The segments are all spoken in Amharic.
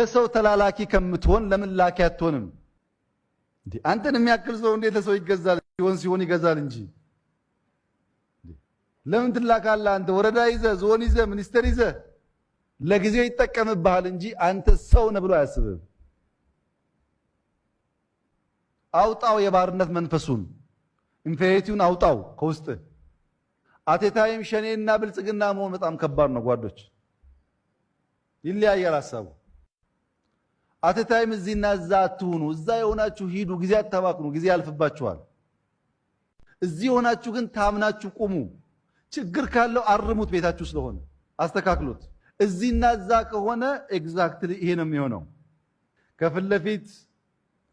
ሰው ተላላኪ ከምትሆን ለምን ላኪ አትሆንም? እንዴ አንተን የሚያክል ሰው እንዴት ለሰው ይገዛል? ሲሆን ይገዛል እንጂ ለምን ትላካለህ? አንተ ወረዳ ይዘህ ዞን ይዘህ ሚኒስተር ይዘህ ለጊዜው ይጠቀምብሃል እንጂ አንተ ሰው ነህ ብሎ አያስብም። አውጣው የባርነት መንፈሱን ኢንፌሪቲውን አውጣው ከውስጥ። አቴታይም ሸኔና ብልጽግና መሆን በጣም ከባድ ነው ጓዶች፣ ይለያያል ሐሳቡ። አቴታይም እዚህና እዛ አትሁኑ። እዛ የሆናችሁ ሂዱ፣ ጊዜ አታባክኑ፣ ጊዜ ያልፍባችኋል። እዚህ የሆናችሁ ግን ታምናችሁ ቁሙ። ችግር ካለው አርሙት፣ ቤታችሁ ስለሆነ አስተካክሉት። እዚህና እዛ ከሆነ ኤግዛክትሊ ይሄ ነው የሚሆነው። ከፊት ለፊት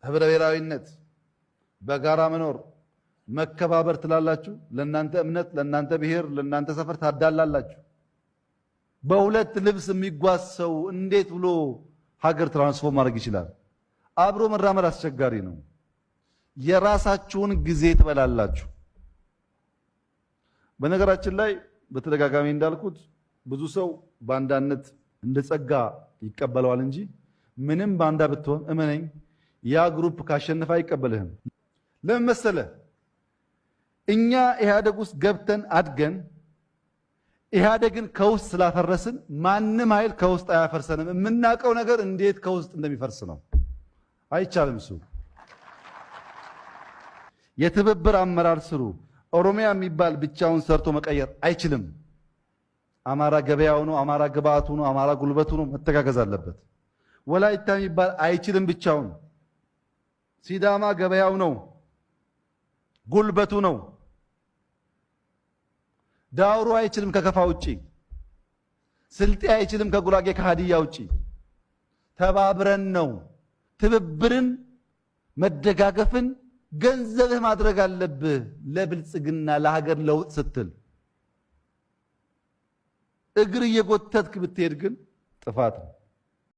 ህብረ ብሔራዊነት፣ በጋራ መኖር፣ መከባበር ትላላችሁ። ለእናንተ እምነት፣ ለእናንተ ብሔር፣ ለእናንተ ሰፈር ታዳላላችሁ። በሁለት ልብስ የሚጓዝ ሰው እንዴት ብሎ ሀገር ትራንስፎርም ማድረግ ይችላል? አብሮ መራመድ አስቸጋሪ ነው። የራሳችሁን ጊዜ ትበላላችሁ። በነገራችን ላይ በተደጋጋሚ እንዳልኩት ብዙ ሰው ባንዳነት እንደ ጸጋ ይቀበለዋል እንጂ ምንም ባንዳ ብትሆን እመነኝ ያ ግሩፕ ካሸነፈ አይቀበልህም። ለምን መሰለህ? እኛ ኢህአደግ ውስጥ ገብተን አድገን ኢህአደግን ከውስጥ ስላፈረስን ማንም ኃይል ከውስጥ አያፈርሰንም። የምናውቀው ነገር እንዴት ከውስጥ እንደሚፈርስ ነው። አይቻልም። እሱ የትብብር አመራር ስሩ። ኦሮሚያ የሚባል ብቻውን ሰርቶ መቀየር አይችልም። አማራ ገበያው ነው፣ አማራ ግብአቱ ነው፣ አማራ ጉልበቱ ነው። መተጋገዝ አለበት። ወላይታ የሚባል አይችልም ብቻውን። ሲዳማ ገበያው ነው፣ ጉልበቱ ነው። ዳውሮ አይችልም ከከፋ ውጪ። ስልጤ አይችልም ከጉራጌ ከሃዲያ ውጪ። ተባብረን ነው። ትብብርን መደጋገፍን ገንዘብህ ማድረግ አለብህ። ለብልጽግና ለሀገር ለውጥ ስትል እግር እየጎተትክ ብትሄድ ግን ጥፋት ነው።